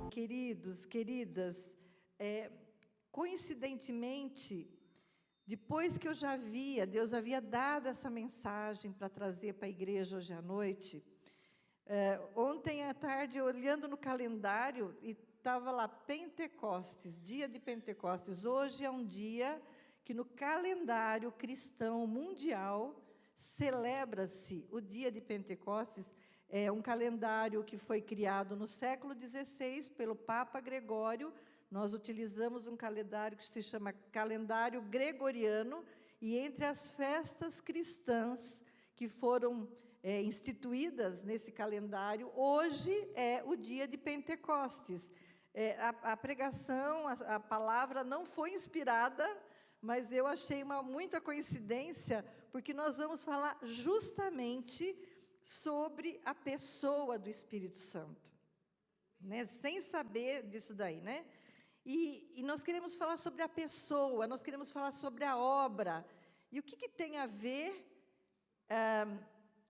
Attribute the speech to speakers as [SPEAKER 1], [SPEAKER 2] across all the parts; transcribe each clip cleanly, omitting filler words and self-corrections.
[SPEAKER 1] Queridos, queridas, coincidentemente, depois que Deus havia dado essa mensagem para trazer para a igreja hoje à noite, ontem à tarde, olhando no calendário, e estava lá Pentecostes, dia de Pentecostes. Hoje é um dia que no calendário cristão mundial celebra-se o dia de Pentecostes. É um calendário que foi criado no século XVI pelo Papa Gregório. Nós utilizamos um calendário que se chama calendário gregoriano, e entre as festas cristãs que foram instituídas nesse calendário, hoje é o dia de Pentecostes. A pregação, a palavra não foi inspirada, mas eu achei muita coincidência, porque nós vamos falar justamente sobre a pessoa do Espírito Santo, né? Sem saber disso daí, né? E nós queremos falar sobre a pessoa, nós queremos falar sobre a obra. E o que tem a ver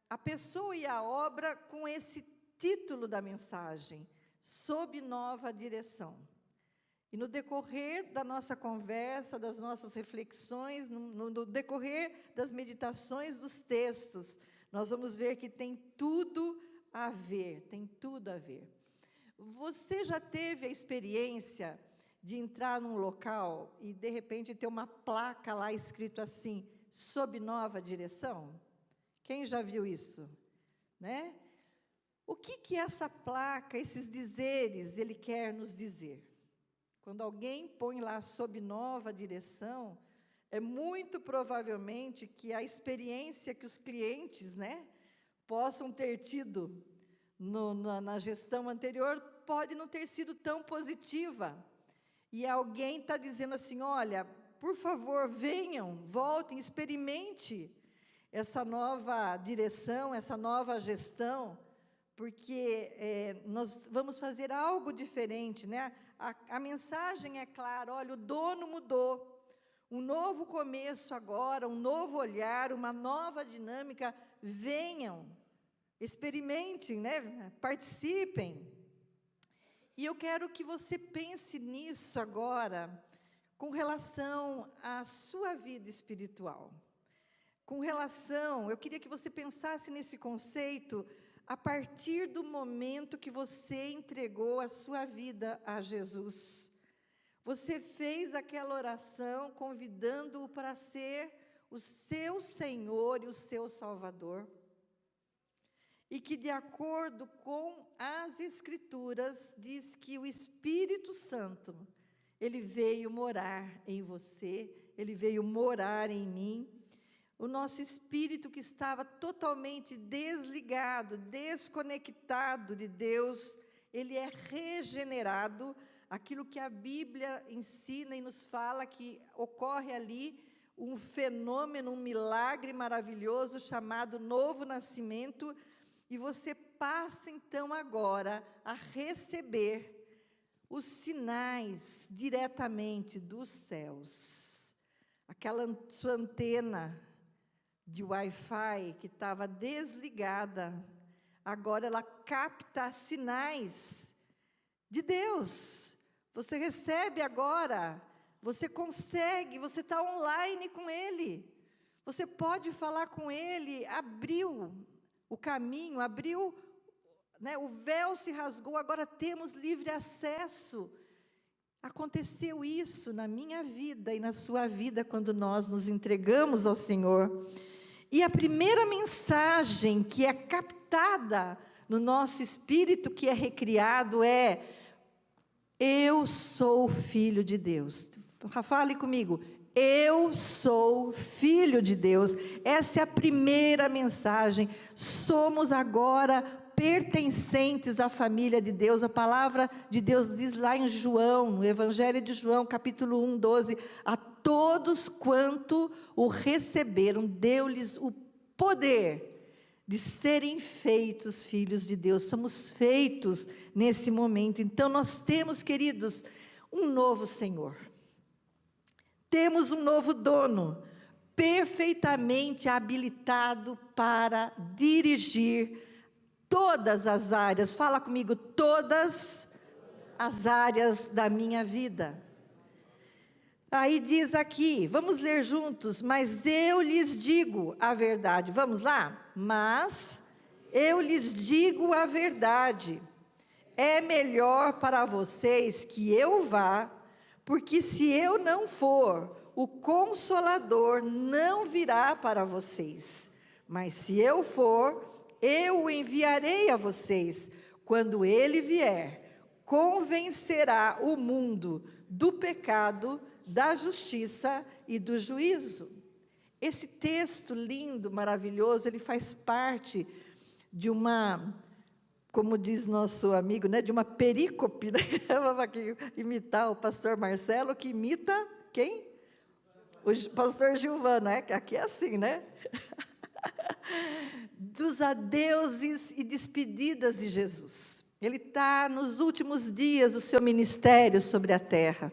[SPEAKER 1] a pessoa e a obra com esse título da mensagem, sob nova direção? E no decorrer da nossa conversa, das nossas reflexões, no decorrer das meditações dos textos, nós vamos ver que tem tudo a ver, tem tudo a ver. Você já teve a experiência de entrar num local e, de repente, ter uma placa lá escrito assim, sob nova direção? Quem já viu isso? Né? O que essa placa, esses dizeres, ele quer nos dizer? Quando alguém põe lá sob nova direção, é muito provavelmente que a experiência que os clientes, né, possam ter tido na gestão anterior pode não ter sido tão positiva. E alguém está dizendo assim, olha, por favor, venham, voltem, experimente essa nova direção, essa nova gestão, porque nós vamos fazer algo diferente, né? A mensagem é clara, olha, o dono mudou. Um novo começo agora, um novo olhar, uma nova dinâmica. Venham, experimentem, né? Participem. E eu quero que você pense nisso agora, com relação à sua vida espiritual. Eu queria que você pensasse nesse conceito a partir do momento que você entregou a sua vida a Jesus. Você fez aquela oração convidando-o para ser o seu Senhor e o seu Salvador. E que, de acordo com as Escrituras, diz que o Espírito Santo, ele veio morar em você, ele veio morar em mim. O nosso espírito, que estava totalmente desligado, desconectado de Deus, ele é regenerado. Aquilo que a Bíblia ensina e nos fala, que ocorre ali um fenômeno, um milagre maravilhoso chamado novo nascimento, e você passa então agora a receber os sinais diretamente dos céus. Aquela sua antena de Wi-Fi que estava desligada, agora ela capta sinais de Deus. Você recebe agora, você consegue, você está online com Ele. Você pode falar com Ele, abriu o caminho, né, o véu se rasgou, agora temos livre acesso. Aconteceu isso na minha vida e na sua vida quando nós nos entregamos ao Senhor. E a primeira mensagem que é captada no nosso espírito, que é recriado, é: eu sou filho de Deus. Fale comigo. Eu sou filho de Deus. Essa é a primeira mensagem. Somos agora pertencentes à família de Deus. A palavra de Deus diz lá em João, no Evangelho de João, capítulo 1, 12, a todos quanto o receberam, deu-lhes o poder de serem feitos filhos de Deus. Somos feitos nesse momento. Então nós temos, queridos, um novo Senhor. Temos um novo dono. perfeitamente habilitado para dirigir todas as áreas. Fala comigo, todas as áreas da minha vida. Aí diz aqui, vamos ler juntos, mas eu lhes digo a verdade. Vamos lá? Mas eu lhes digo a verdade. É melhor para vocês que eu vá, porque se eu não for, o Consolador não virá para vocês. Mas se eu for, eu o enviarei a vocês. Quando ele vier, convencerá o mundo do pecado, da justiça e do juízo. Esse texto lindo, maravilhoso, ele faz parte de uma, como diz nosso amigo, né, de uma perícope, né? Vamos aqui imitar o pastor Marcelo, que imita quem? O pastor Gilvano, né? Aqui é assim, né? Dos adeuses e despedidas de Jesus. Ele está nos últimos dias do seu ministério sobre a terra.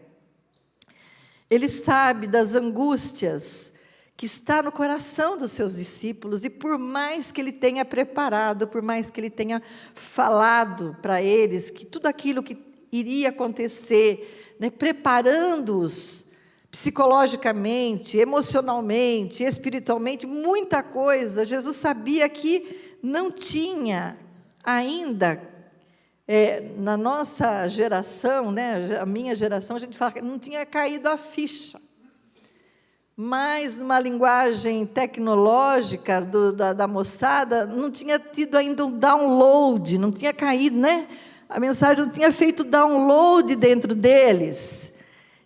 [SPEAKER 1] Ele sabe das angústias que está no coração dos seus discípulos, e por mais que ele tenha preparado, por mais que ele tenha falado para eles, que tudo aquilo que iria acontecer, né, preparando-os psicologicamente, emocionalmente, espiritualmente, muita coisa, Jesus sabia que não tinha ainda, na nossa geração, né, a minha geração, a gente fala que não tinha caído a ficha. Mas, numa linguagem tecnológica da moçada, não tinha tido ainda um download, não tinha caído, né? A mensagem não tinha feito download dentro deles,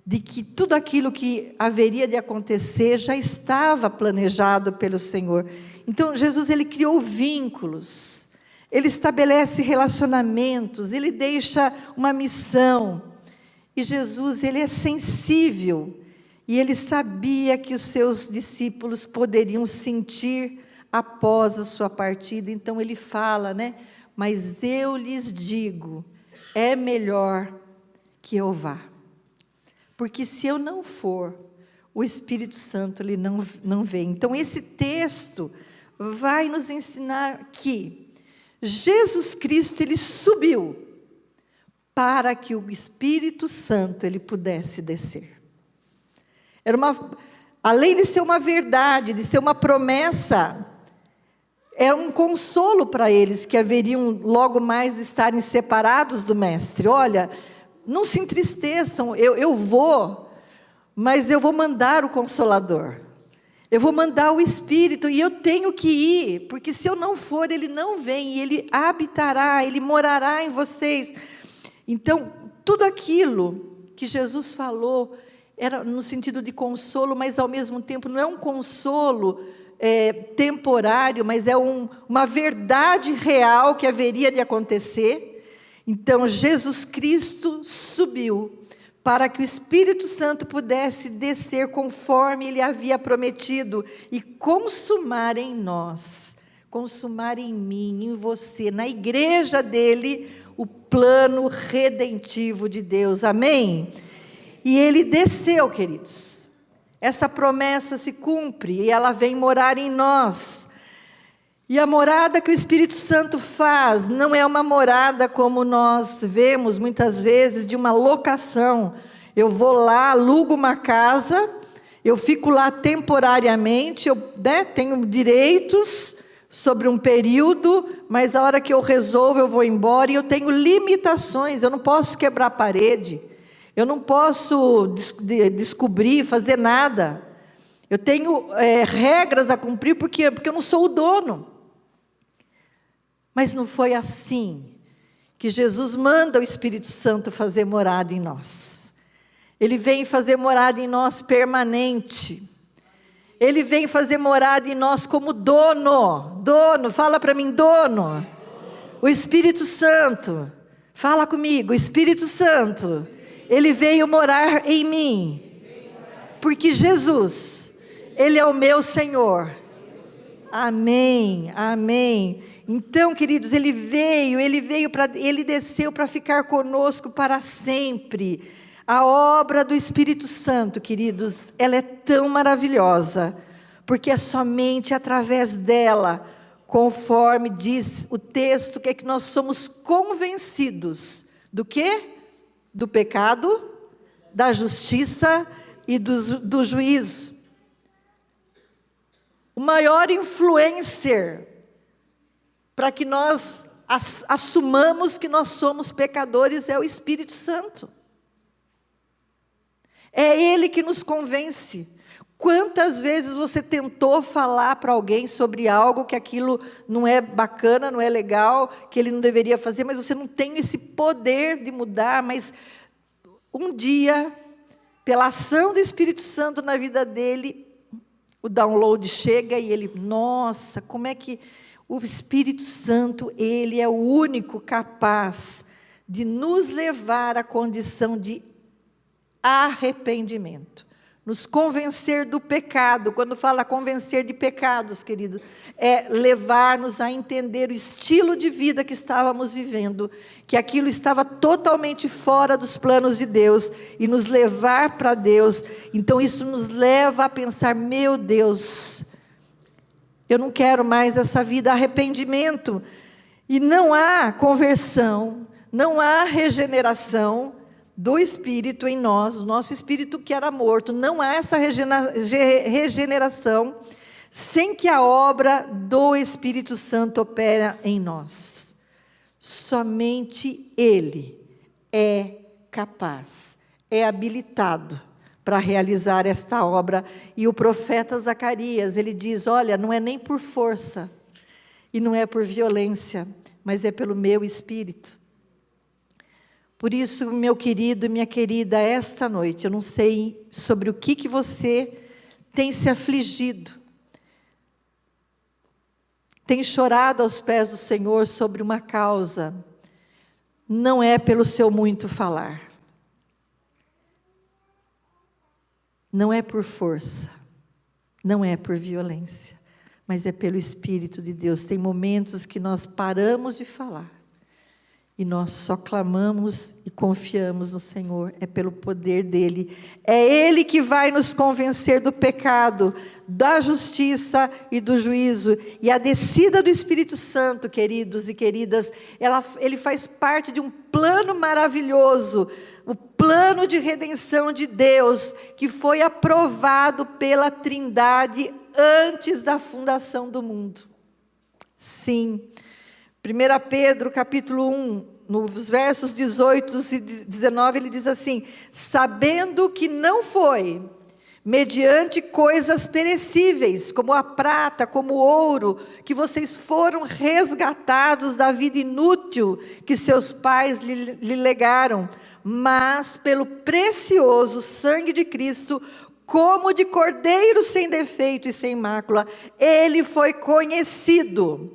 [SPEAKER 1] de que tudo aquilo que haveria de acontecer já estava planejado pelo Senhor. Então, Jesus, ele criou vínculos, ele estabelece relacionamentos, ele deixa uma missão. E Jesus, ele é sensível, e ele sabia que os seus discípulos poderiam sentir após a sua partida. Então, ele fala, né? Mas eu lhes digo, é melhor que eu vá. Porque se eu não for, o Espírito Santo ele não vem. Então, esse texto vai nos ensinar que Jesus Cristo, ele subiu para que o Espírito Santo ele pudesse descer. Além de ser uma verdade, de ser uma promessa, era um consolo para eles que haveriam logo mais de estarem separados do Mestre. Olha, não se entristeçam, eu vou, mas eu vou mandar o Consolador. Eu vou mandar o Espírito, e eu tenho que ir, porque se eu não for, ele não vem, e ele habitará, ele morará em vocês. Então, tudo aquilo que Jesus falou era no sentido de consolo, mas ao mesmo tempo não é um consolo temporário, mas é uma verdade real que haveria de acontecer. Então, Jesus Cristo subiu para que o Espírito Santo pudesse descer conforme ele havia prometido e consumar em nós, consumar em mim, em você, na igreja dele, o plano redentivo de Deus. Amém? E ele desceu, queridos. Essa promessa se cumpre e ela vem morar em nós. E a morada que o Espírito Santo faz não é uma morada como nós vemos muitas vezes, de uma locação. Eu vou lá, alugo uma casa, eu fico lá temporariamente, eu tenho direitos sobre um período, mas a hora que eu resolvo eu vou embora, e eu tenho limitações, eu não posso quebrar a parede, eu não posso descobrir, fazer nada. Eu tenho regras a cumprir, porque eu não sou o dono. Mas não foi assim que Jesus manda o Espírito Santo fazer morada em nós. Ele vem fazer morada em nós permanente. Ele vem fazer morada em nós como dono. Dono, fala para mim, dono. O Espírito Santo, fala comigo, o Espírito Santo, ele veio morar em mim. Porque Jesus, ele é o meu Senhor. Amém, amém. Então, queridos, ele desceu para ficar conosco para sempre. A obra do Espírito Santo, queridos, ela é tão maravilhosa. porque é somente através dela, conforme diz o texto, que nós somos convencidos do quê? Do pecado, da justiça e do juízo. O maior influencer para que nós assumamos que nós somos pecadores é o Espírito Santo. É Ele que nos convence. Quantas vezes você tentou falar para alguém sobre algo que aquilo não é bacana, não é legal, que ele não deveria fazer, mas você não tem esse poder de mudar, mas um dia, pela ação do Espírito Santo na vida dele, o download chega e ele, nossa, como é que o Espírito Santo, ele é o único capaz de nos levar à condição de arrependimento. Nos convencer do pecado. Quando fala convencer de pecados, querido, é levar-nos a entender o estilo de vida que estávamos vivendo, que aquilo estava totalmente fora dos planos de Deus, e nos levar para Deus. Então isso nos leva a pensar, meu Deus, eu não quero mais essa vida, arrependimento. E não há conversão, não há regeneração do Espírito em nós, o nosso Espírito que era morto. Não há essa regeneração sem que a obra do Espírito Santo opere em nós. Somente Ele é capaz, é habilitado para realizar esta obra. E o profeta Zacarias, ele diz, olha, não é nem por força, e não é por violência, mas é pelo meu Espírito. Por isso, meu querido e minha querida, esta noite, eu não sei sobre o que você tem se afligido, tem chorado aos pés do Senhor sobre uma causa, não é pelo seu muito falar, não é por força, não é por violência, mas é pelo Espírito de Deus. Tem momentos que nós paramos de falar, e nós só clamamos e confiamos no Senhor, é pelo poder dEle. É Ele que vai nos convencer do pecado, da justiça e do juízo. E a descida do Espírito Santo, queridos e queridas, ele faz parte de um plano maravilhoso, o plano de redenção de Deus, que foi aprovado pela Trindade antes da fundação do mundo. Sim. 1 Pedro, capítulo 1, nos versos 18 e 19, ele diz assim, sabendo que não foi mediante coisas perecíveis, como a prata, como o ouro, que vocês foram resgatados da vida inútil que seus pais lhe legaram, mas pelo precioso sangue de Cristo, como de cordeiro sem defeito e sem mácula, ele foi conhecido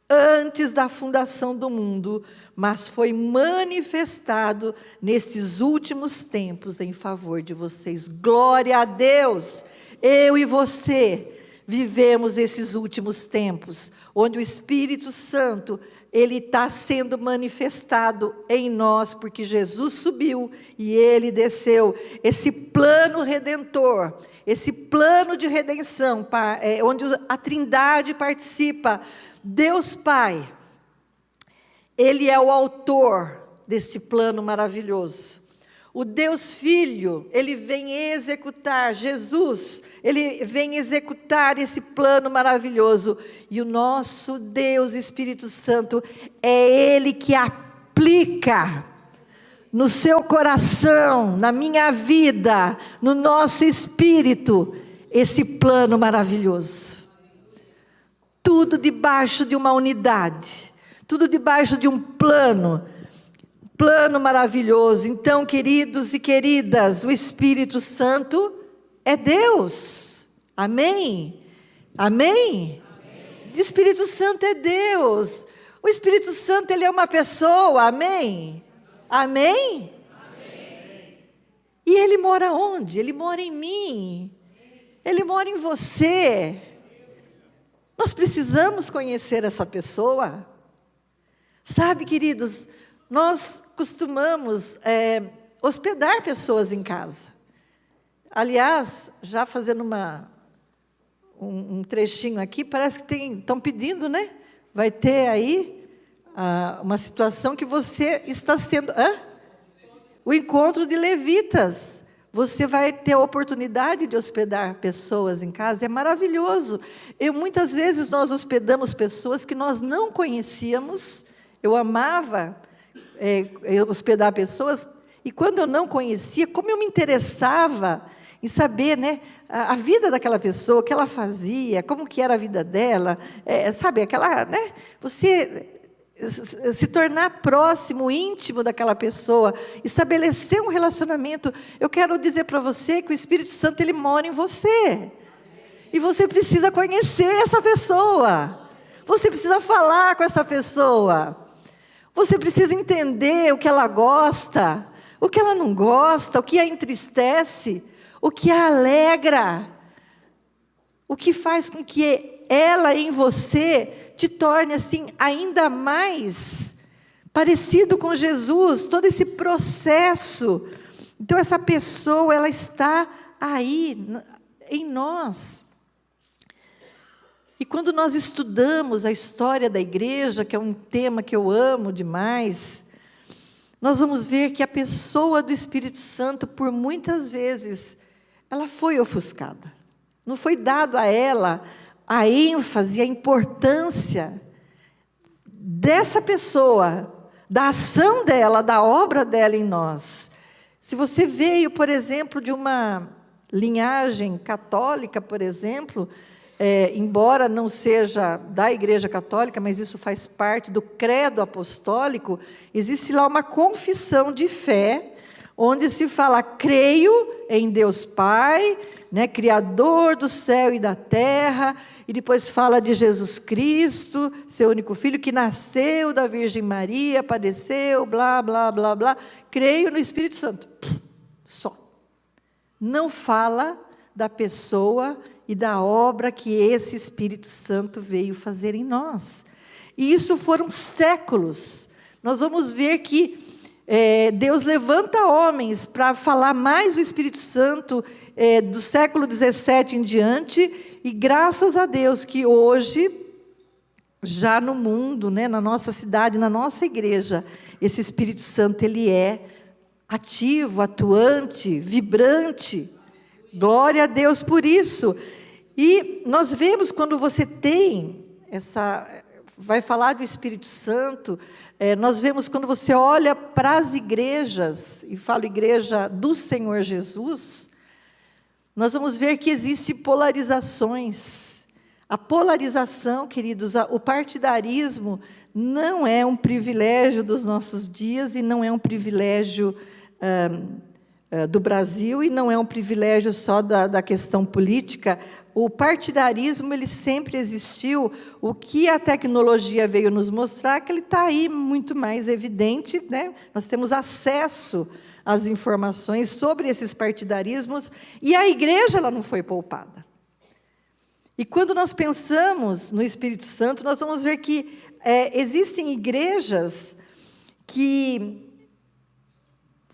[SPEAKER 1] antes da fundação do mundo, mas foi manifestado nesses últimos tempos em favor de vocês. Glória a Deus! Eu e você vivemos esses últimos tempos, onde o Espírito Santo, ele está sendo manifestado em nós, porque Jesus subiu e ele desceu. Esse plano redentor, esse plano de redenção, onde a Trindade participa, Deus Pai, Ele é o autor desse plano maravilhoso. O Deus Filho, Ele vem executar, Jesus, Ele vem executar esse plano maravilhoso. E o nosso Deus Espírito Santo, é Ele que aplica no seu coração, na minha vida, no nosso espírito, esse plano maravilhoso. Tudo debaixo de uma unidade, tudo debaixo de um plano maravilhoso. Então, queridos e queridas, o Espírito Santo é Deus, amém? Amém? O Espírito Santo é Deus, o Espírito Santo, ele é uma pessoa, amém? Amém? Amém. E ele mora onde? Ele mora em mim, ele mora em você. Nós precisamos conhecer essa pessoa. Sabe, queridos, nós costumamos hospedar pessoas em casa. Aliás, já fazendo um trechinho aqui, parece que estão pedindo, né? Vai ter aí uma situação que você está sendo... O encontro de levitas. Você vai ter a oportunidade de hospedar pessoas em casa, é maravilhoso. Muitas vezes nós hospedamos pessoas que nós não conhecíamos. Eu amava hospedar pessoas, e quando eu não conhecia, como eu me interessava em saber, né, a vida daquela pessoa, o que ela fazia, como que era a vida dela, sabe, aquela, né, você se tornar próximo, íntimo daquela pessoa, estabelecer um relacionamento. Eu quero dizer para você que o Espírito Santo, ele mora em você. E você precisa conhecer essa pessoa. Você precisa falar com essa pessoa. Você precisa entender o que ela gosta, o que ela não gosta, o que a entristece, o que a alegra, o que faz com que ela em você te torne assim ainda mais parecido com Jesus, todo esse processo. Então essa pessoa, ela está aí em nós. E quando nós estudamos a história da igreja, que é um tema que eu amo demais, nós vamos ver que a pessoa do Espírito Santo, por muitas vezes, ela foi ofuscada. Não foi dado a ela a ênfase, a importância dessa pessoa, da ação dela, da obra dela em nós. Se você veio, por exemplo, de uma linhagem católica, por exemplo, embora não seja da Igreja Católica, mas isso faz parte do credo apostólico, existe lá uma confissão de fé, onde se fala, creio em Deus Pai, né, Criador do céu e da terra, e depois fala de Jesus Cristo, seu único Filho, que nasceu da Virgem Maria, padeceu, blá, blá, blá, blá. Creio no Espírito Santo. Só. Não fala da pessoa e da obra que esse Espírito Santo veio fazer em nós. E isso foram séculos. Nós vamos ver que Deus levanta homens para falar mais do Espírito Santo do século 17 em diante, e graças a Deus que hoje, já no mundo, né, na nossa cidade, na nossa igreja, esse Espírito Santo, ele é ativo, atuante, vibrante. Glória a Deus por isso. E nós vemos quando você tem vai falar do Espírito Santo, nós vemos quando você olha para as igrejas, e falo igreja do Senhor Jesus, nós vamos ver que existem polarizações. A polarização, queridos, o partidarismo não é um privilégio dos nossos dias, e não é um privilégio do Brasil, e não é um privilégio só da questão política. O partidarismo, ele sempre existiu. O que a tecnologia veio nos mostrar, que ele está aí muito mais evidente, né? Nós temos acesso às informações sobre esses partidarismos, e a igreja, ela não foi poupada. E quando nós pensamos no Espírito Santo, nós vamos ver que existem igrejas que,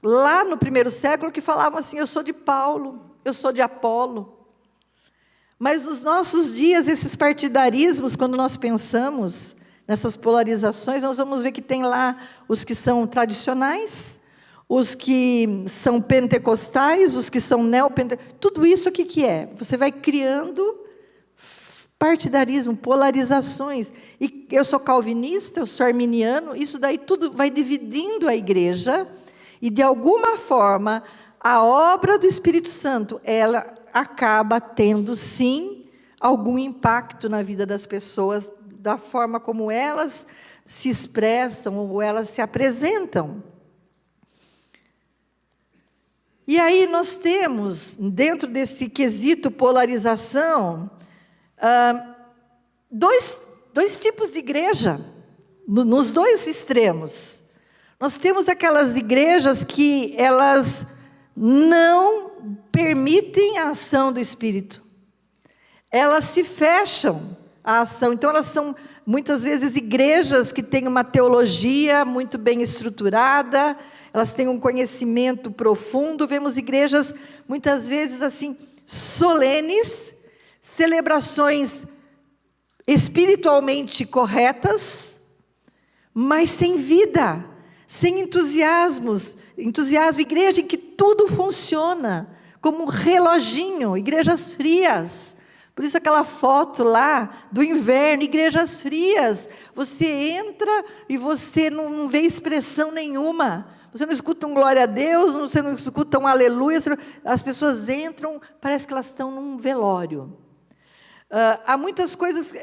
[SPEAKER 1] lá no primeiro século, que falavam assim, eu sou de Paulo, eu sou de Apolo. Mas nos nossos dias, esses partidarismos, quando nós pensamos nessas polarizações, nós vamos ver que tem lá os que são tradicionais, os que são pentecostais, os que são neopentecostais. Tudo isso o que é? Você vai criando partidarismo, polarizações. E eu sou calvinista, eu sou arminiano, isso daí tudo vai dividindo a igreja, e de alguma forma, a obra do Espírito Santo, ela acaba tendo, sim, algum impacto na vida das pessoas, da forma como elas se expressam ou elas se apresentam. E aí nós temos, dentro desse quesito polarização, dois tipos de igreja, nos dois extremos. Nós temos aquelas igrejas que elas não permitem a ação do Espírito. Elas se fecham à ação. Então, elas são, muitas vezes, igrejas que têm uma teologia muito bem estruturada, elas têm um conhecimento profundo. Vemos igrejas, muitas vezes, assim, solenes, celebrações espiritualmente corretas, mas sem vida, sem entusiasmo, igreja em que tudo funciona, como um reloginho, igrejas frias. Por isso aquela foto lá do inverno, igrejas frias. Você entra e você não vê expressão nenhuma. Você não escuta um glória a Deus, você não escuta um aleluia. As pessoas entram, parece que elas estão num velório. Há muitas coisas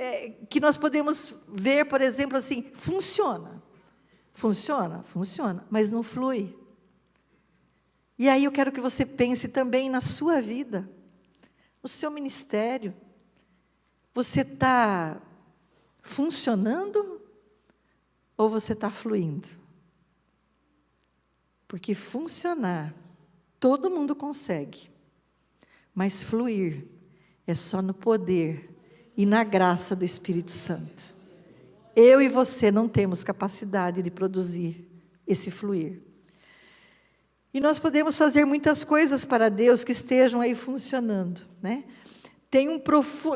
[SPEAKER 1] que nós podemos ver, por exemplo, assim, funciona, mas não flui. E aí eu quero que você pense também na sua vida, no seu ministério. Você está funcionando ou você está fluindo? Porque funcionar, todo mundo consegue, mas fluir é só no poder e na graça do Espírito Santo. Eu e você não temos capacidade de produzir esse fluir. E nós podemos fazer muitas coisas para Deus que estejam aí funcionando, né?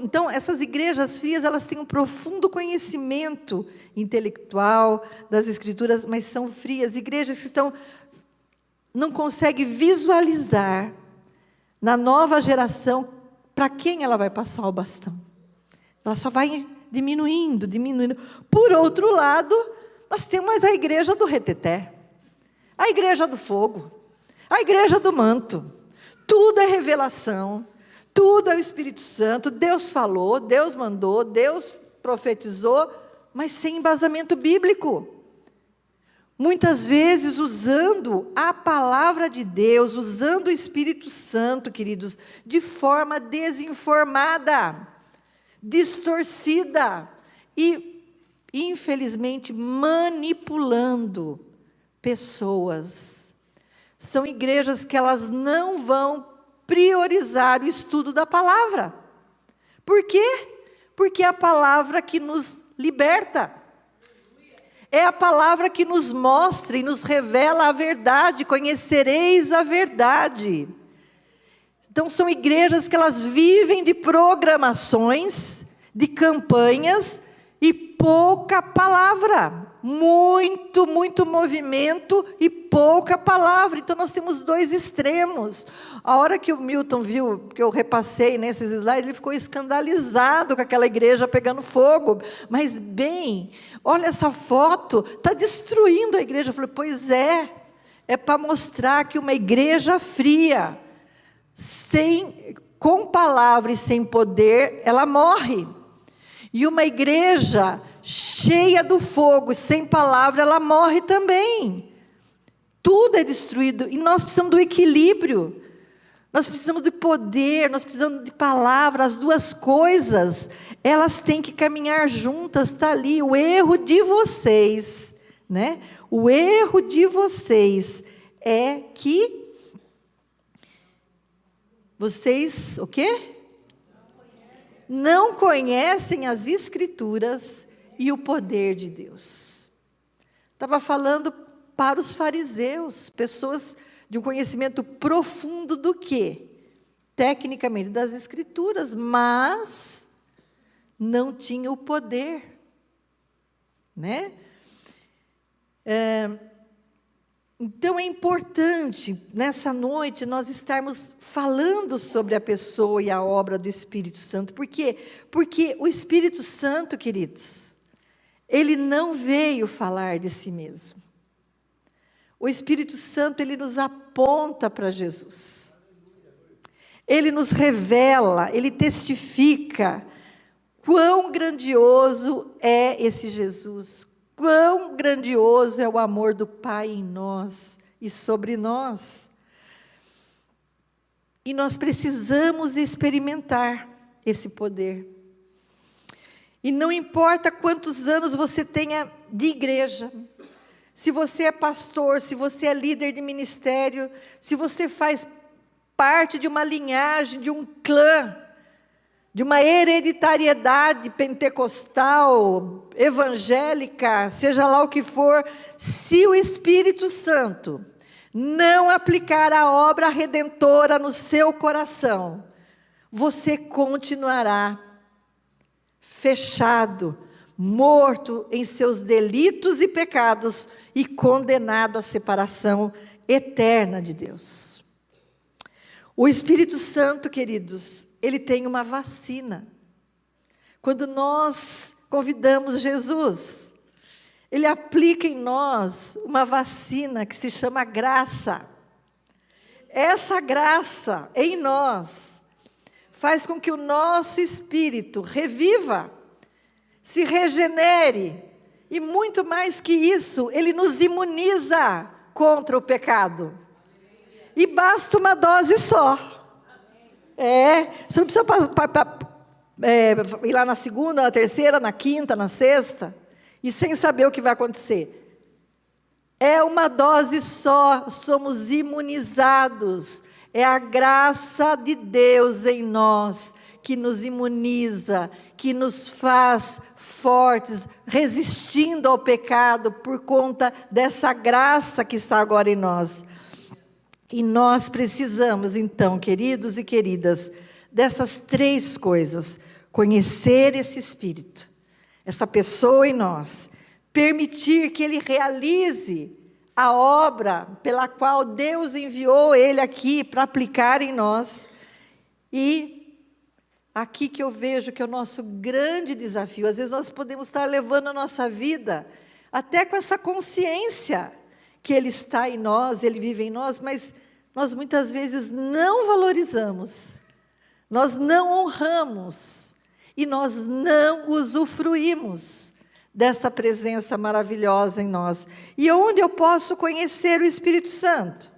[SPEAKER 1] Então, essas igrejas frias, elas têm um profundo conhecimento intelectual das Escrituras, mas são frias. Igrejas que não conseguem visualizar na nova geração para quem ela vai passar o bastão. Ela só vai diminuindo. Por outro lado, nós temos a igreja do reteté, a igreja do fogo, a igreja do manto. Tudo é revelação, tudo é o Espírito Santo. Deus falou, Deus mandou, Deus profetizou, mas sem embasamento bíblico. Muitas vezes usando a palavra de Deus, usando o Espírito Santo, queridos, de forma desinformada, distorcida e, infelizmente, manipulando pessoas. São igrejas que elas não vão priorizar o estudo da palavra. Por quê? Porque é a palavra que nos liberta. É a palavra que nos mostra e nos revela a verdade. Conhecereis a verdade. Então, são igrejas que elas vivem de programações, de campanhas e pouca palavra. Muito movimento e pouca palavra. Então, nós temos dois extremos. A hora que o Milton viu, que eu repassei nesses slides, ele ficou escandalizado com aquela igreja pegando fogo. Mas, bem, olha essa foto, está destruindo a igreja. Eu falei, pois é para mostrar que uma igreja fria, com palavra e sem poder, ela morre. E uma igreja cheia do fogo, sem palavra, ela morre também. Tudo é destruído, e nós precisamos do equilíbrio. Nós precisamos de poder, nós precisamos de palavra. As duas coisas, elas têm que caminhar juntas. Está ali o erro de vocês, né? O erro de vocês é que vocês, o quê? Não conhecem as Escrituras e o poder de Deus. Estava falando para os fariseus, pessoas de um conhecimento profundo do quê? Tecnicamente das Escrituras, mas não tinha o poder, né? Então é importante, nessa noite, nós estarmos falando sobre a pessoa e a obra do Espírito Santo. Por quê? Porque o Espírito Santo, queridos, ele não veio falar de si mesmo. O Espírito Santo, ele nos aponta para Jesus. Ele nos revela, ele testifica quão grandioso é esse Jesus. Quão grandioso é o amor do Pai em nós e sobre nós. E nós precisamos experimentar esse poder. E não importa quantos anos você tenha de igreja, se você é pastor, se você é líder de ministério, se você faz parte de uma linhagem, de um clã, de uma hereditariedade pentecostal, evangélica, seja lá o que for, se o Espírito Santo não aplicar a obra redentora no seu coração, você continuará fechado, morto em seus delitos e pecados e condenado à separação eterna de Deus. O Espírito Santo, queridos, ele tem uma vacina. Quando nós convidamos Jesus, ele aplica em nós uma vacina que se chama graça. Essa graça em nós faz com que o nosso espírito reviva, se regenere, e muito mais que isso, ele nos imuniza contra o pecado. E basta uma dose só. Você não precisa ir lá na segunda, na terceira, na quinta, na sexta, e sem saber o que vai acontecer. É uma dose só, somos imunizados. É a graça de Deus em nós que nos imuniza, que nos faz fortes, resistindo ao pecado por conta dessa graça que está agora em nós. E nós precisamos, então, queridos e queridas, dessas três coisas: conhecer esse Espírito, essa pessoa em nós, permitir que ele realize a obra pela qual Deus enviou ele aqui para aplicar em nós. E aqui que eu vejo que é o nosso grande desafio. Às vezes nós podemos estar levando a nossa vida até com essa consciência que ele está em nós, ele vive em nós, mas nós muitas vezes não valorizamos, nós não honramos e nós não usufruímos dessa presença maravilhosa em nós. E onde eu posso conhecer o Espírito Santo?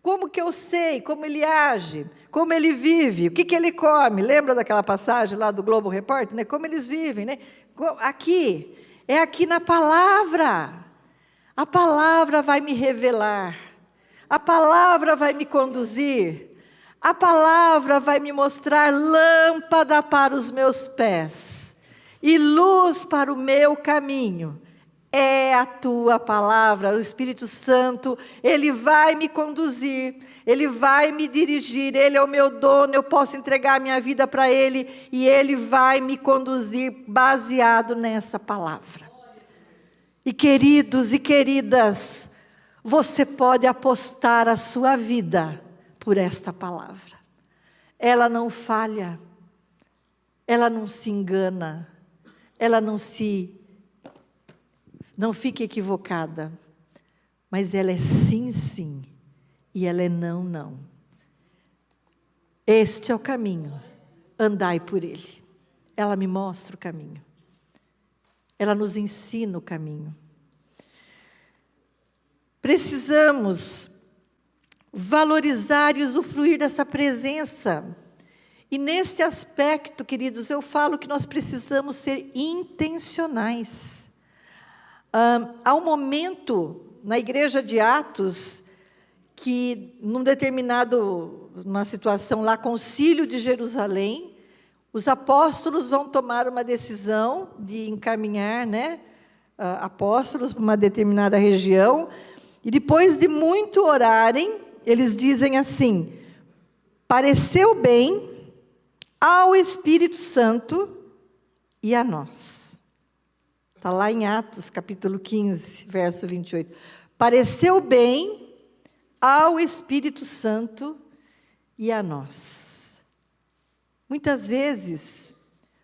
[SPEAKER 1] Como que eu sei como ele age, como ele vive, o que ele come? Lembra daquela passagem lá do Globo Repórter, né? Como eles vivem, né? Aqui, é aqui na palavra. A palavra vai me revelar, a palavra vai me conduzir, a palavra vai me mostrar lâmpada para os meus pés e luz para o meu caminho. É a tua palavra, o Espírito Santo, ele vai me conduzir, ele vai me dirigir, ele é o meu dono, eu posso entregar a minha vida para ele, e ele vai me conduzir baseado nessa palavra. E queridos e queridas, você pode apostar a sua vida por esta palavra. Ela não falha, ela não se engana, ela não fique equivocada, mas ela é sim, sim, e ela é não, não. Este é o caminho, andai por ele. Ela me mostra o caminho, ela nos ensina o caminho. Precisamos valorizar e usufruir dessa presença. E nesse aspecto, queridos, eu falo que nós precisamos ser intencionais. Há um momento na igreja de Atos que, numa situação lá, concílio de Jerusalém, os apóstolos vão tomar uma decisão de encaminhar, apóstolos para uma determinada região, e depois de muito orarem, eles dizem assim: pareceu bem ao Espírito Santo e a nós. Está lá em Atos, capítulo 15, verso 28. Pareceu bem ao Espírito Santo e a nós. Muitas vezes,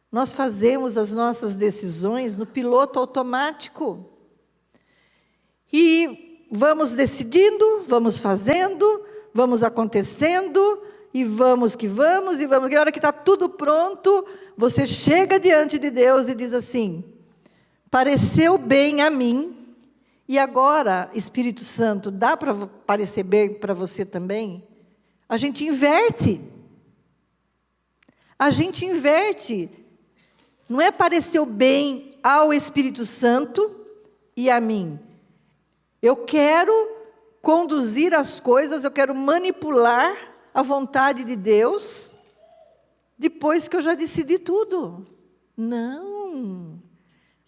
[SPEAKER 1] nós fazemos as nossas decisões no piloto automático. E vamos decidindo, vamos fazendo, vamos acontecendo, e vamos que vamos, e vamos. E a hora que está tudo pronto, você chega diante de Deus e diz assim: pareceu bem a mim, e agora, Espírito Santo, dá para parecer bem para você também? A gente inverte. A gente inverte. Não é pareceu bem ao Espírito Santo e a mim. Eu quero conduzir as coisas, eu quero manipular a vontade de Deus, depois que eu já decidi tudo. Não.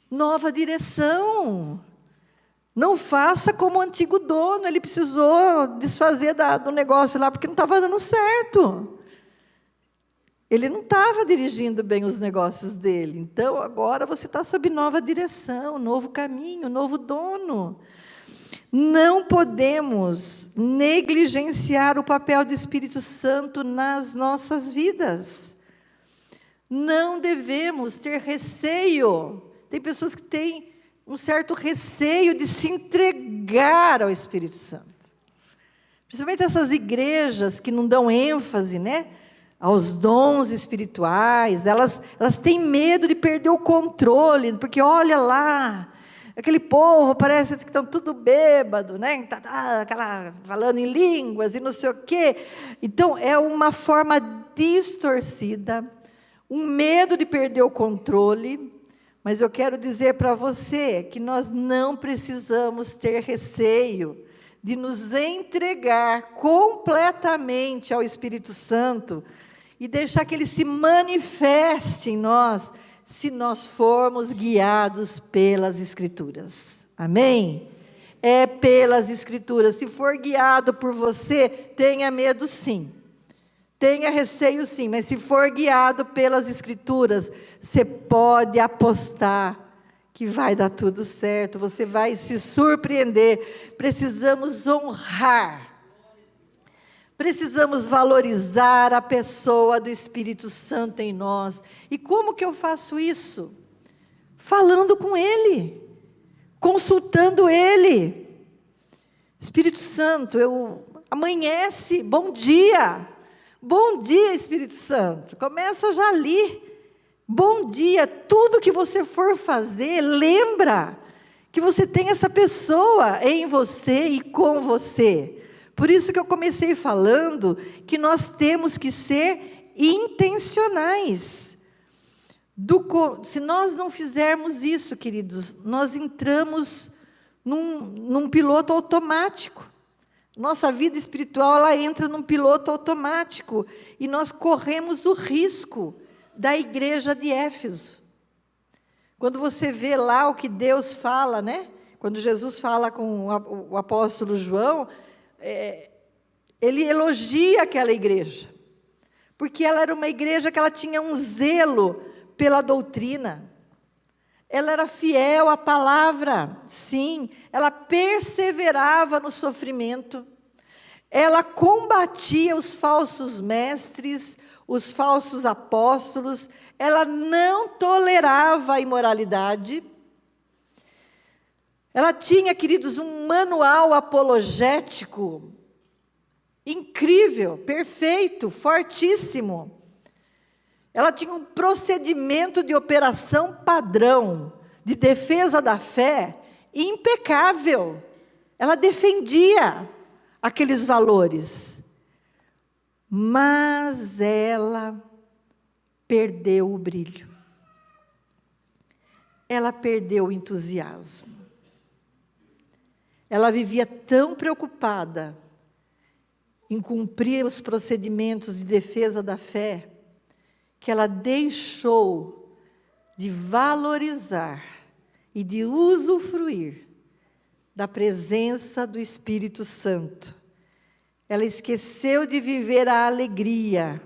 [SPEAKER 1] Nova direção. Não faça como o antigo dono, ele precisou desfazer do negócio lá, porque não estava dando certo. Ele não estava dirigindo bem os negócios dele. Então, agora você está sob nova direção, novo caminho, novo dono. Não podemos negligenciar o papel do Espírito Santo nas nossas vidas. Não devemos ter receio. Tem pessoas que têm um certo receio de se entregar ao Espírito Santo. Principalmente essas igrejas que não dão ênfase, né, aos dons espirituais, elas têm medo de perder o controle, porque olha lá, aquele povo parece que estão tudo bêbado, né, falando em línguas e não sei o quê. Então, é uma forma distorcida, um medo de perder o controle. Mas eu quero dizer para você que nós não precisamos ter receio de nos entregar completamente ao Espírito Santo e deixar que Ele se manifeste em nós, se nós formos guiados pelas Escrituras. Amém? É pelas Escrituras. Se for guiado por você, tenha medo sim. Tenha receio sim, mas se for guiado pelas Escrituras, você pode apostar que vai dar tudo certo, você vai se surpreender. Precisamos honrar, precisamos valorizar a pessoa do Espírito Santo em nós. E como que eu faço isso? Falando com Ele, consultando Ele. Espírito Santo, amanhece, bom dia. Bom dia, Espírito Santo. Começa já ali. Bom dia. Tudo que você for fazer, lembra que você tem essa pessoa em você e com você. Por isso que eu comecei falando que nós temos que ser intencionais. Se nós não fizermos isso, queridos, nós entramos num piloto automático. Nossa vida espiritual, ela entra num piloto automático, e nós corremos o risco da igreja de Éfeso. Quando você vê lá o que Deus fala, né? Quando Jesus fala com o apóstolo João, ele elogia aquela igreja, porque ela era uma igreja que ela tinha um zelo pela doutrina. Ela era fiel à palavra, sim, ela perseverava no sofrimento, ela combatia os falsos mestres, os falsos apóstolos, ela não tolerava a imoralidade. Ela tinha, queridos, um manual apologético incrível, perfeito, fortíssimo. Ela tinha um procedimento de operação padrão, de defesa da fé, impecável. Ela defendia aqueles valores. Mas ela perdeu o brilho. Ela perdeu o entusiasmo. Ela vivia tão preocupada em cumprir os procedimentos de defesa da fé, que ela deixou de valorizar e de usufruir da presença do Espírito Santo. Ela esqueceu de viver a alegria,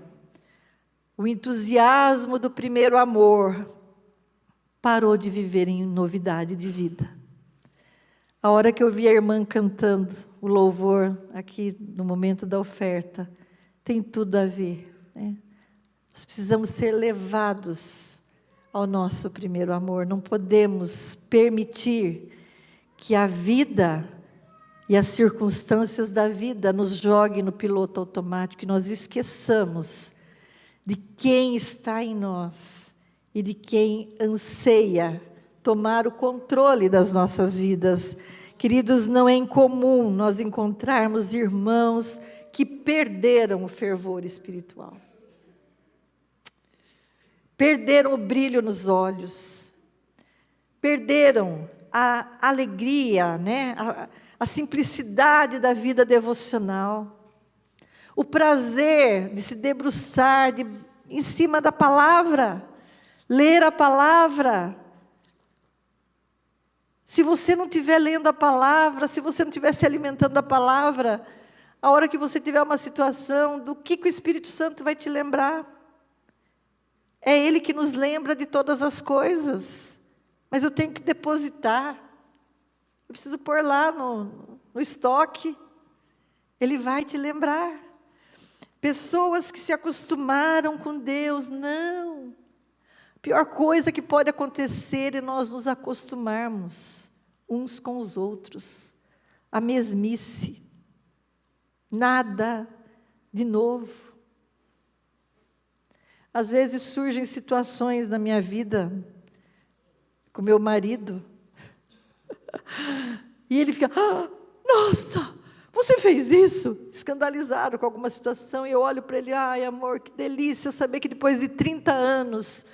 [SPEAKER 1] o entusiasmo do primeiro amor, parou de viver em novidade de vida. A hora que eu vi a irmã cantando o louvor aqui no momento da oferta, tem tudo a ver, né? Nós precisamos ser levados ao nosso primeiro amor. Não podemos permitir que a vida e as circunstâncias da vida nos joguem no piloto automático, que nós esqueçamos de quem está em nós e de quem anseia tomar o controle das nossas vidas. Queridos, não é incomum nós encontrarmos irmãos que perderam o fervor espiritual. Perderam o brilho nos olhos, perderam a alegria, né? A simplicidade da vida devocional, o prazer de se debruçar em cima da palavra, ler a palavra. Se você não estiver lendo a palavra, se você não estiver se alimentando da palavra, a hora que você tiver uma situação, do que o Espírito Santo vai te lembrar? É Ele que nos lembra de todas as coisas. Mas eu tenho que depositar. Eu preciso pôr lá no estoque. Ele vai te lembrar. Pessoas que se acostumaram com Deus, não. A pior coisa que pode acontecer é nós nos acostumarmos uns com os outros. A mesmice. Nada de novo. Às vezes surgem situações na minha vida com meu marido. E ele fica, nossa, você fez isso? Escandalizado com alguma situação. E eu olho para ele, ai amor, que delícia saber que depois de 30 anos,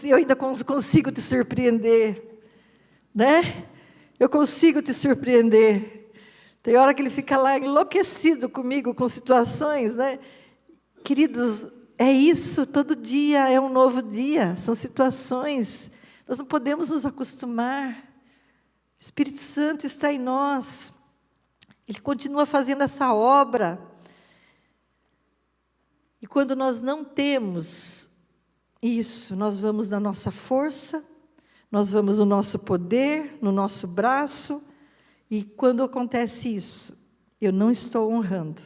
[SPEAKER 1] eu ainda consigo te surpreender. Né? Eu consigo te surpreender. Tem hora que ele fica lá enlouquecido comigo, com situações, né? Queridos, é isso, todo dia é um novo dia, são situações, nós não podemos nos acostumar. O Espírito Santo está em nós, Ele continua fazendo essa obra. E quando nós não temos isso, nós vamos na nossa força, nós vamos no nosso poder, no nosso braço, e quando acontece isso, eu não estou honrando,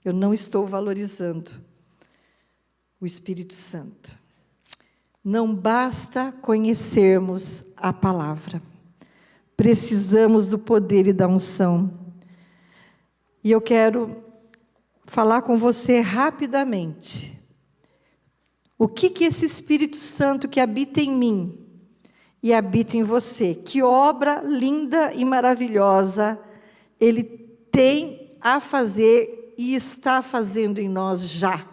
[SPEAKER 1] eu não estou valorizando o Espírito Santo. Não basta conhecermos a palavra. Precisamos do poder e da unção. E eu quero falar com você rapidamente. O que esse Espírito Santo que habita em mim e habita em você, que obra linda e maravilhosa Ele tem a fazer e está fazendo em nós já.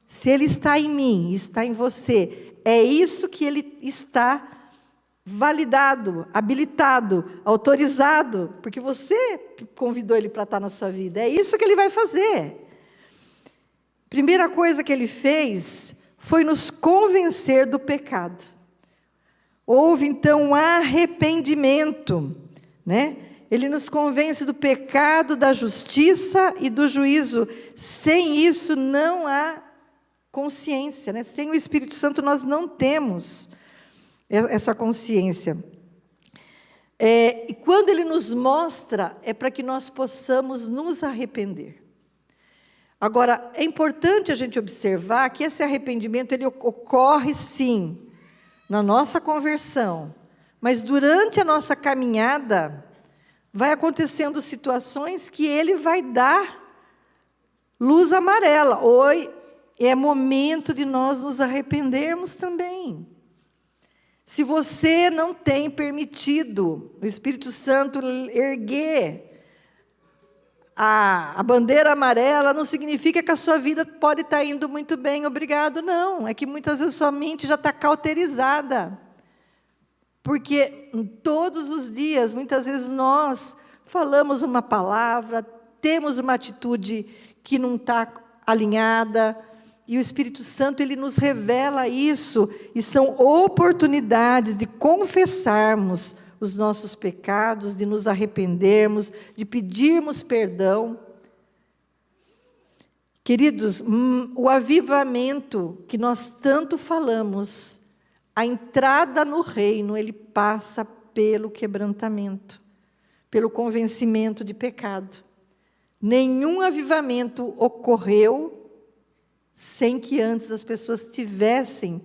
[SPEAKER 1] Se Ele está em mim, está em você, é isso que Ele está validado, habilitado, autorizado, porque você convidou Ele para estar na sua vida. É isso que Ele vai fazer. Primeira coisa que Ele fez foi nos convencer do pecado. Houve, então, um arrependimento, né? Ele nos convence do pecado, da justiça e do juízo. Sem isso, não há consciência, né? Sem o Espírito Santo nós não temos essa consciência. E quando Ele nos mostra, é para que nós possamos nos arrepender. Agora, é importante a gente observar que esse arrependimento, ele ocorre sim, na nossa conversão, mas durante a nossa caminhada, vai acontecendo situações que Ele vai dar luz amarela. Oi, é momento de nós nos arrependermos também. Se você não tem permitido o Espírito Santo erguer a bandeira amarela, não significa que a sua vida pode estar indo muito bem, obrigado, não. É que muitas vezes sua mente já está cauterizada. Porque todos os dias, muitas vezes nós falamos uma palavra, temos uma atitude que não está alinhada, e o Espírito Santo, Ele nos revela isso, e são oportunidades de confessarmos os nossos pecados, de nos arrependermos, de pedirmos perdão. Queridos, o avivamento que nós tanto falamos, a entrada no reino, ele passa pelo quebrantamento, pelo convencimento de pecado. Nenhum avivamento ocorreu sem que antes as pessoas tivessem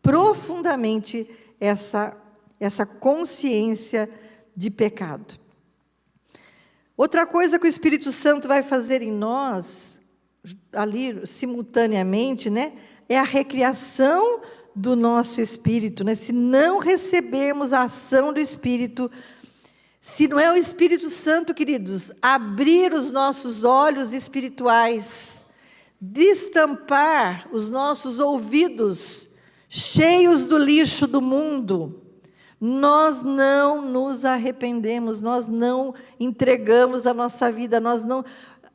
[SPEAKER 1] profundamente essa consciência de pecado. Outra coisa que o Espírito Santo vai fazer em nós, ali simultaneamente, né, é a recriação do nosso espírito, né? Se não recebermos a ação do Espírito, se não é o Espírito Santo, queridos, abrir os nossos olhos espirituais, destampar os nossos ouvidos cheios do lixo do mundo, nós não nos arrependemos, nós não entregamos a nossa vida, nós não...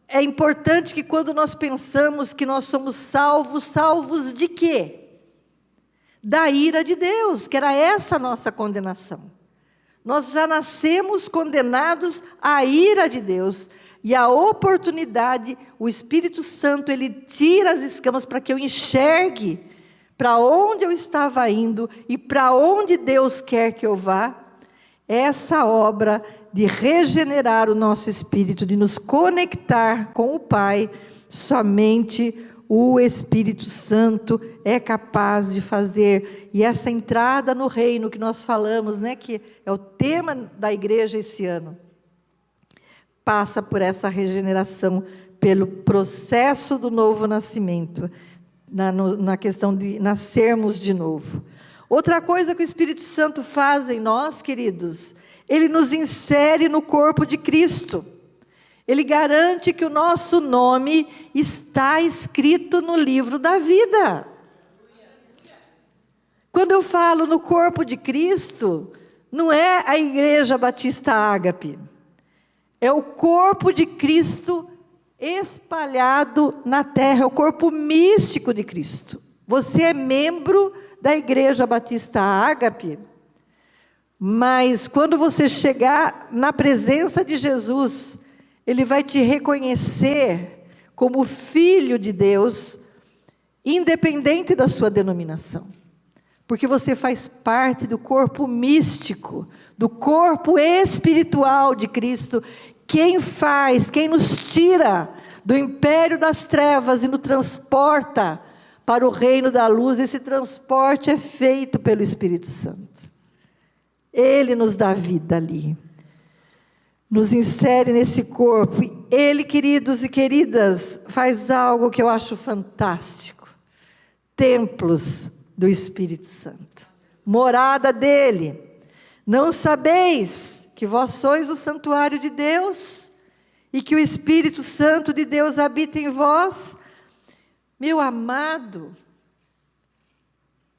[SPEAKER 1] É importante que quando nós pensamos que nós somos salvos, salvos de quê? Da ira de Deus, que era essa a nossa condenação. Nós já nascemos condenados à ira de Deus. E a oportunidade, o Espírito Santo, Ele tira as escamas para que eu enxergue, para onde eu estava indo e para onde Deus quer que eu vá, essa obra de regenerar o nosso espírito, de nos conectar com o Pai, somente o Espírito Santo é capaz de fazer. E essa entrada no reino que nós falamos, né, que é o tema da igreja esse ano, passa por essa regeneração, pelo processo do novo nascimento, na questão de nascermos de novo. Outra coisa que o Espírito Santo faz em nós, queridos, ele nos insere no corpo de Cristo. Ele garante que o nosso nome está escrito no livro da vida. Quando eu falo no corpo de Cristo, não é a Igreja Batista Ágape. É o corpo de Cristo espalhado na terra, é o corpo místico de Cristo. Você é membro da Igreja Batista Ágape, mas quando você chegar na presença de Jesus, Ele vai te reconhecer como filho de Deus, independente da sua denominação, porque você faz parte do corpo místico, do corpo espiritual de Cristo. Quem nos tira do império das trevas e nos transporta para o reino da luz, esse transporte é feito pelo Espírito Santo. Ele nos dá vida ali, nos insere nesse corpo. Ele, queridos e queridas, faz algo que eu acho fantástico. Templos do Espírito Santo, morada dele. Não sabeis que vós sois o santuário de Deus e que o Espírito Santo de Deus habita em vós? Meu amado,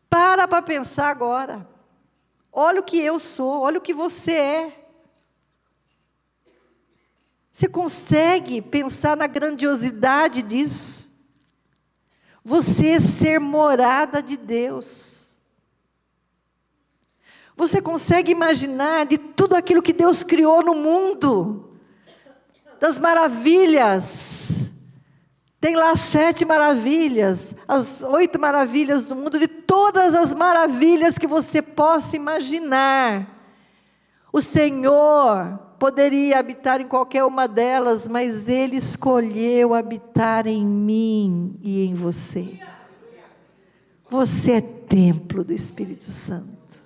[SPEAKER 1] para pensar agora. Olha o que eu sou, olha o que você é. Você consegue pensar na grandiosidade disso? Você ser morada de Deus. Você consegue imaginar de tudo aquilo que Deus criou no mundo? Das maravilhas. Tem lá 7 maravilhas, as 8 maravilhas do mundo, de todas as maravilhas que você possa imaginar. O Senhor poderia habitar em qualquer uma delas, mas Ele escolheu habitar em mim e em você. Você é templo do Espírito Santo.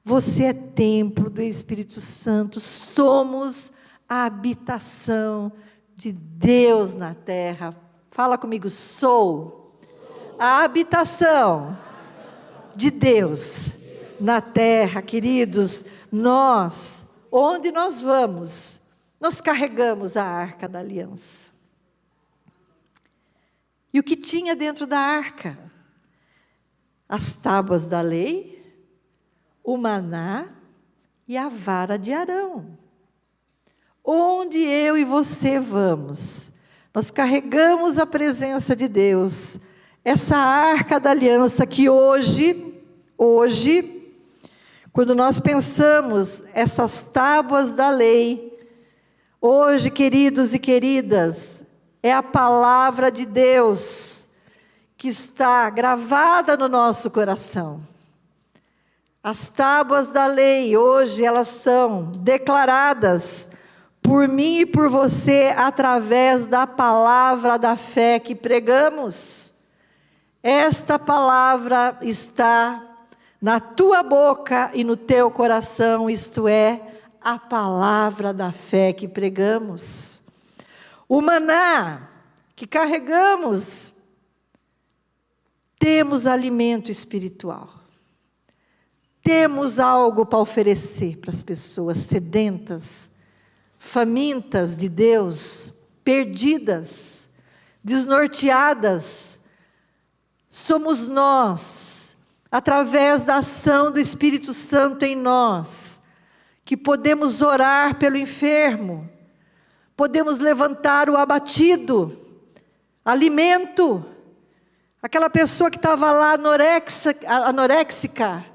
[SPEAKER 1] Você é templo do Espírito Santo. Somos a habitação de Deus na terra. Fala comigo, sou a habitação de Deus na terra. Queridos, onde nós vamos, nós carregamos a arca da aliança. E o que tinha dentro da arca? As tábuas da lei, o maná e a vara de Arão. Onde eu e você vamos, nós carregamos a presença de Deus, essa arca da aliança que hoje, quando nós pensamos essas tábuas da lei, hoje, queridos e queridas, é a palavra de Deus que está gravada no nosso coração. As tábuas da lei, hoje, elas são declaradas por mim e por você, através da palavra da fé que pregamos. Esta palavra está na tua boca e no teu coração, isto é, a palavra da fé que pregamos. O maná que carregamos, temos alimento espiritual. Temos algo para oferecer para as pessoas sedentas, famintas de Deus, perdidas, desnorteadas. Somos nós, através da ação do Espírito Santo em nós, que podemos orar pelo enfermo, podemos levantar o abatido, alimento, aquela pessoa que estava lá anoréxica,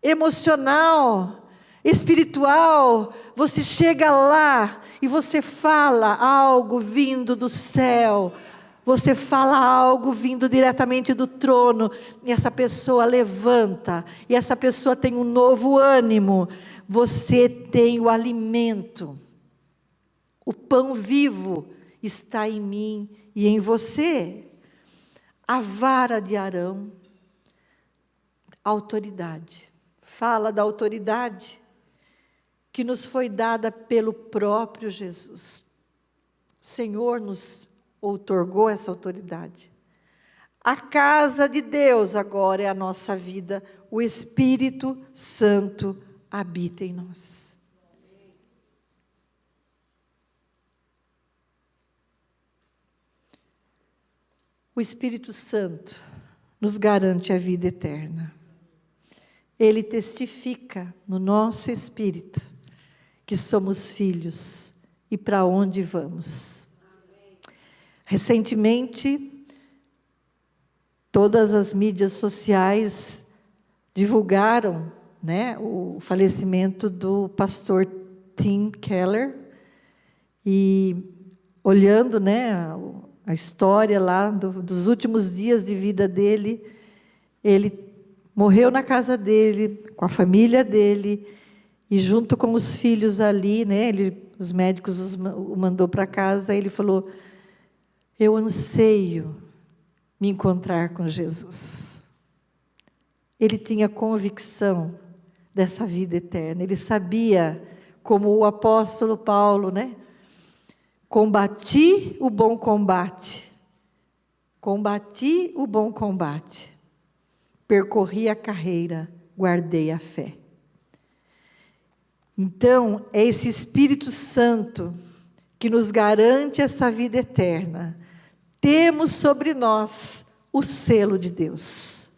[SPEAKER 1] emocional, espiritual, você chega lá e você fala algo vindo do céu, Você fala algo vindo diretamente do trono, e essa pessoa levanta, e essa pessoa tem um novo ânimo. Você tem o alimento. O pão vivo está em mim e em você. A vara de Arão, autoridade. Fala da autoridade que nos foi dada pelo próprio Jesus. O Senhor nos outorgou essa autoridade. A casa de Deus agora é a nossa vida. O Espírito Santo habita em nós. O Espírito Santo nos garante a vida eterna. Ele testifica no nosso espírito que somos filhos e para onde vamos. Recentemente, todas as mídias sociais divulgaram, né, o falecimento do pastor Tim Keller, e olhando, né, a história lá dos últimos dias de vida dele, ele morreu na casa dele, com a família dele, e junto com os filhos ali, né, os médicos o mandou para casa, ele falou: eu anseio me encontrar com Jesus. Ele tinha convicção dessa vida eterna, ele sabia, como o apóstolo Paulo, né, combati o bom combate, percorri a carreira, guardei a fé. Então, é esse Espírito Santo que nos garante essa vida eterna. Temos sobre nós o selo de Deus.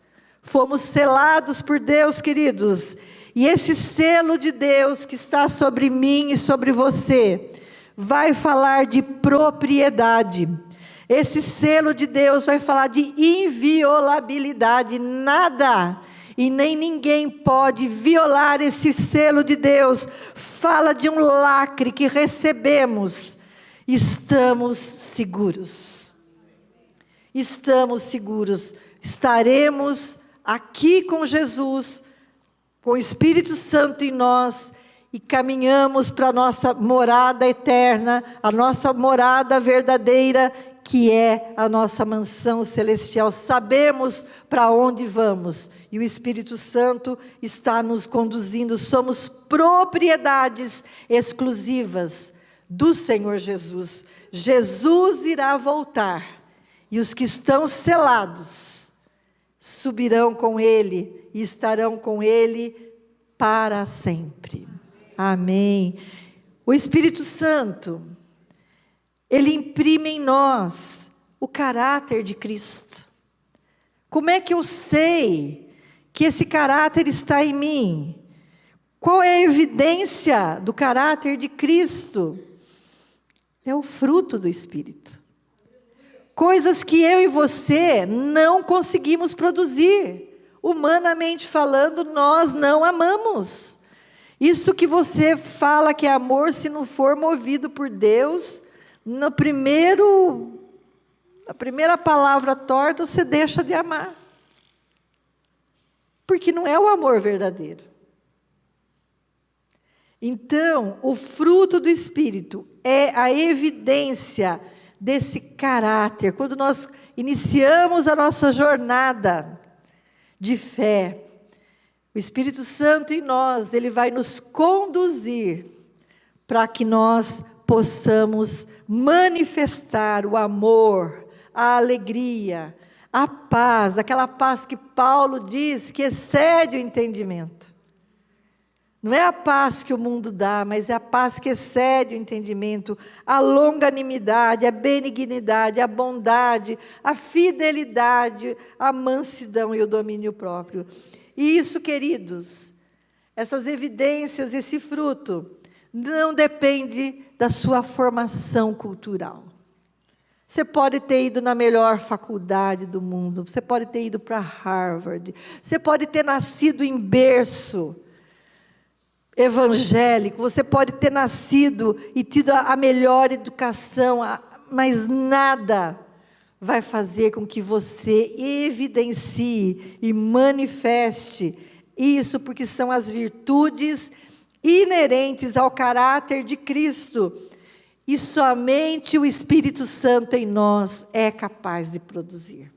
[SPEAKER 1] Fomos selados por Deus, queridos. E esse selo de Deus que está sobre mim e sobre você, vai falar de propriedade. Esse selo de Deus vai falar de inviolabilidade. Nada e nem ninguém pode violar esse selo de Deus. Fala de um lacre que recebemos. Estamos seguros. Estamos seguros. Estaremos aqui com Jesus, com o Espírito Santo em nós, e caminhamos para a nossa morada eterna, a nossa morada verdadeira, que é a nossa mansão celestial. Sabemos para onde vamos, e o Espírito Santo está nos conduzindo. Somos propriedades exclusivas do Senhor Jesus. Jesus irá voltar, e os que estão selados subirão com Ele, e estarão com Ele para sempre. Amém. O Espírito Santo, Ele imprime em nós o caráter de Cristo. Como é que eu sei que esse caráter está em mim? Qual é a evidência do caráter de Cristo? É o fruto do Espírito. Coisas que eu e você não conseguimos produzir. Humanamente falando, nós não amamos. Isso que você fala que é amor, se não for movido por Deus, na primeira palavra torta, você deixa de amar. Porque não é o amor verdadeiro. Então, o fruto do Espírito é a evidência desse caráter. Quando nós iniciamos a nossa jornada de fé, o Espírito Santo em nós, ele vai nos conduzir para que nós possamos manifestar o amor, a alegria, a paz, aquela paz que Paulo diz que excede o entendimento. Não é a paz que o mundo dá, mas é a paz que excede o entendimento, a longanimidade, a benignidade, a bondade, a fidelidade, a mansidão e o domínio próprio. E isso, queridos, essas evidências, esse fruto, não depende da sua formação cultural. Você pode ter ido na melhor faculdade do mundo, você pode ter ido para Harvard, você pode ter nascido em berço evangélico, você pode ter nascido e tido a melhor educação, mas nada vai fazer com que você evidencie e manifeste isso, porque são as virtudes inerentes ao caráter de Cristo, e somente o Espírito Santo em nós é capaz de produzir.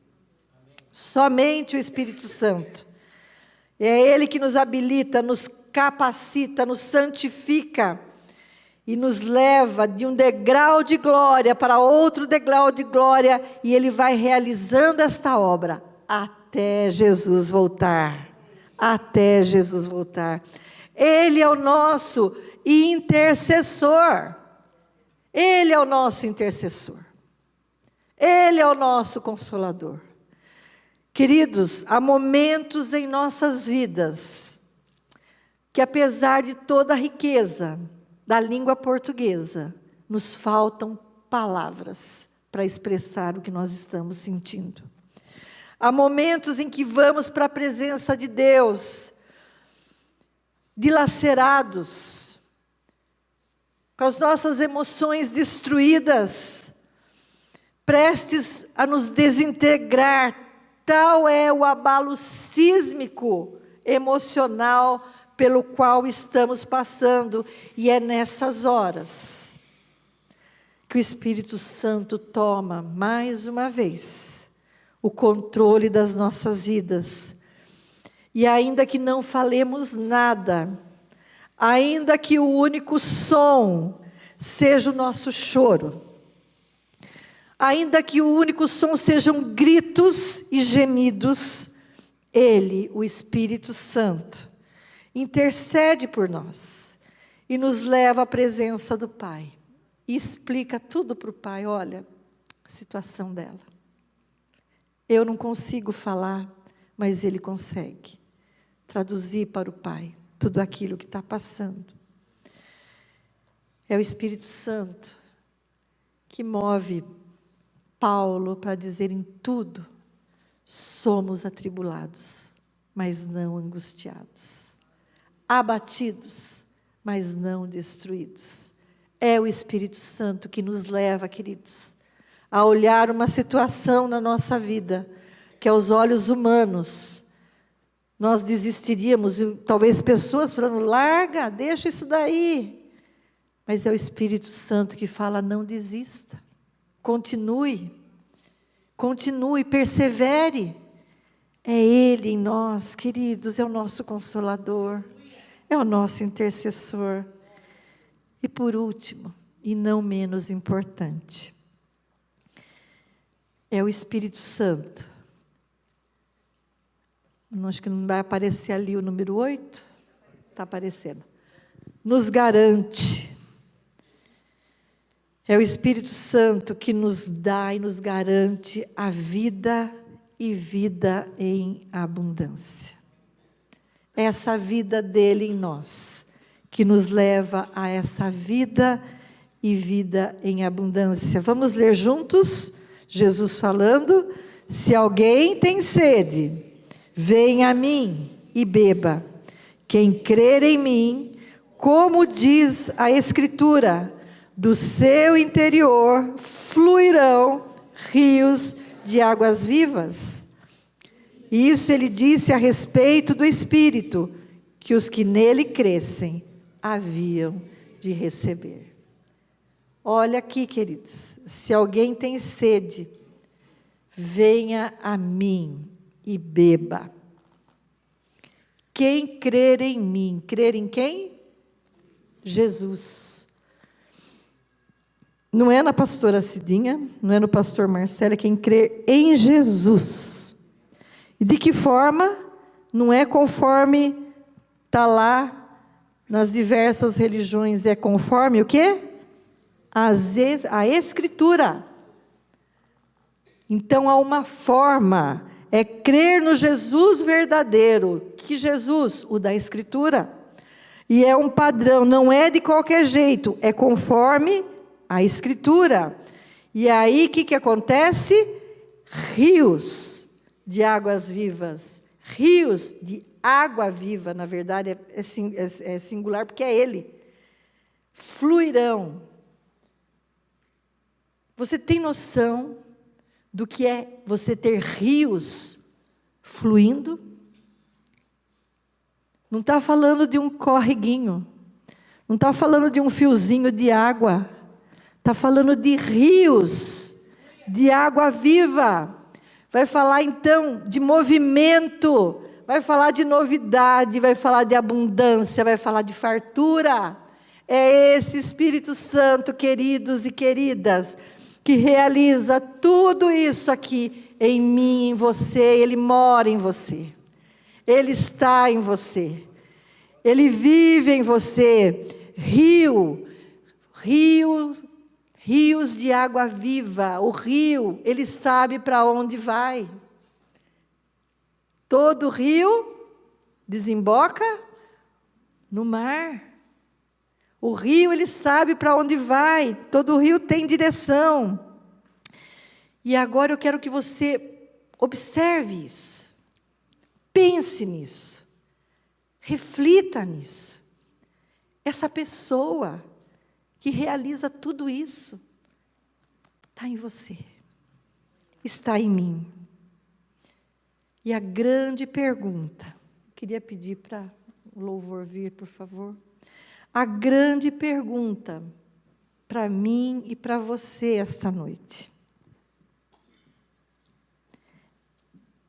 [SPEAKER 1] Somente o Espírito Santo. É Ele que nos habilita, nos capacita, nos santifica e nos leva de um degrau de glória para outro degrau de glória, e Ele vai realizando esta obra até Jesus voltar. Até Jesus voltar. Ele é o nosso intercessor. Ele é o nosso intercessor. Ele é o nosso consolador. Queridos, há momentos em nossas vidas que, apesar de toda a riqueza da língua portuguesa, nos faltam palavras para expressar o que nós estamos sentindo. Há momentos em que vamos para a presença de Deus, dilacerados, com as nossas emoções destruídas, prestes a nos desintegrar. Tal é o abalo sísmico emocional pelo qual estamos passando, e é nessas horas que o Espírito Santo toma, mais uma vez, o controle das nossas vidas. E ainda que não falemos nada, ainda que o único som seja o nosso choro, ainda que o único som sejam gritos e gemidos, Ele, o Espírito Santo, intercede por nós e nos leva à presença do Pai. E explica tudo para o Pai. Olha, a situação dela. Eu não consigo falar, mas Ele consegue traduzir para o Pai tudo aquilo que está passando. É o Espírito Santo que move Paulo para dizer: em tudo somos atribulados, mas não angustiados, abatidos, mas não destruídos. É o Espírito Santo que nos leva, queridos, a olhar uma situação na nossa vida, que aos olhos humanos, nós desistiríamos, e talvez pessoas falando: larga, deixa isso daí. Mas é o Espírito Santo que fala: não desista. Continue, persevere. É Ele em nós, queridos, é o nosso Consolador, é o nosso intercessor. E por último, e não menos importante, é o Espírito Santo. Acho que não vai aparecer ali o número 8, está aparecendo. Nos garante. É o Espírito Santo que nos dá e nos garante a vida e vida em abundância. É essa vida dele em nós que nos leva a essa vida e vida em abundância. Vamos ler juntos? Jesus falando: se alguém tem sede, venha a mim e beba. Quem crer em mim, como diz a Escritura, do seu interior fluirão rios de águas vivas. Isso ele disse a respeito do Espírito, que os que nele crescem haviam de receber. Olha aqui, queridos, se alguém tem sede, venha a mim e beba. Quem crer em mim, crer em quem? Jesus. Não é na pastora Cidinha, não é no pastor Marcelo, é quem crê em Jesus. E de que forma? Não é conforme está lá nas diversas religiões, é conforme o quê? A Escritura. Então há uma forma, é crer no Jesus verdadeiro. Que Jesus? O da Escritura. E é um padrão, não é de qualquer jeito, é conforme a Escritura. E aí, o que acontece? Rios de águas vivas. Rios de água viva, na verdade, é singular, porque é Ele. Fluirão. Você tem noção do que é você ter rios fluindo? Não está falando de um córreguinho, não está falando de um fiozinho de água, está falando de rios de água viva. Vai falar então de movimento, vai falar de novidade, vai falar de abundância, vai falar de fartura. É esse Espírito Santo, queridos e queridas, que realiza tudo isso aqui em mim, em você. Ele mora em você, Ele está em você, Ele vive em você. Rios de água viva. O rio, ele sabe para onde vai. Todo rio desemboca no mar. O rio, ele sabe para onde vai. Todo rio tem direção. E agora eu quero que você observe isso. Pense nisso. Reflita nisso. Essa pessoa que realiza tudo isso está em você. Está em mim. E a grande pergunta, queria pedir para o louvor vir, por favor. A grande pergunta para mim e para você esta noite.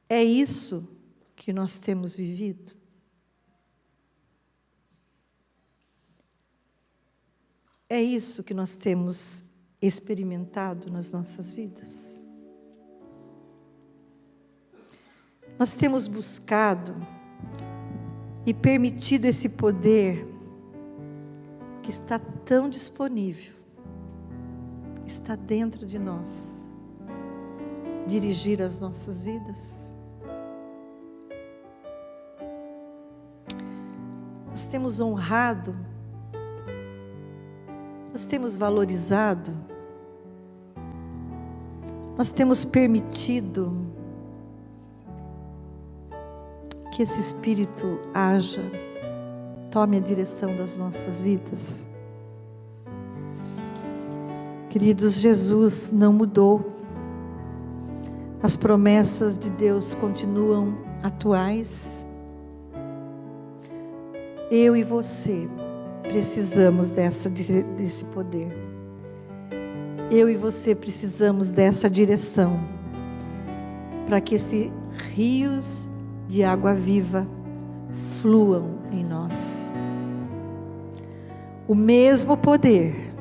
[SPEAKER 1] É isso que nós temos vivido? É isso que nós temos experimentado nas nossas vidas? Nós temos buscado e permitido esse poder que está tão disponível, está dentro de nós, dirigir as nossas vidas? Nós temos honrado, nós temos valorizado, nós temos permitido que esse Espírito haja, tome a direção das nossas vidas. Queridos, Jesus não mudou. As promessas de Deus continuam atuais. Eu e você precisamos desse poder. Eu e você precisamos dessa direção, para que esses rios de água viva fluam em nós. O mesmo poder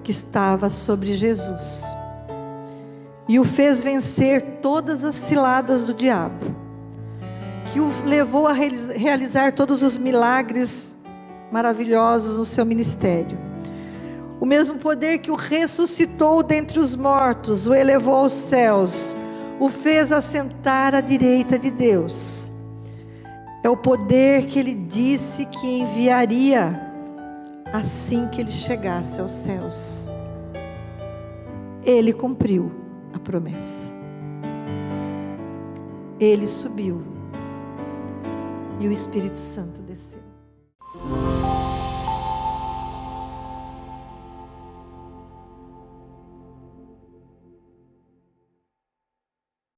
[SPEAKER 1] que estava sobre Jesus e o fez vencer todas as ciladas do diabo, que o levou a realizar todos os milagres maravilhosos no seu ministério. O mesmo poder que o ressuscitou dentre os mortos, o elevou aos céus, o fez assentar à direita de Deus. É o poder que ele disse que enviaria assim que ele chegasse aos céus. Ele cumpriu a promessa. Ele subiu e o Espírito Santo desceu.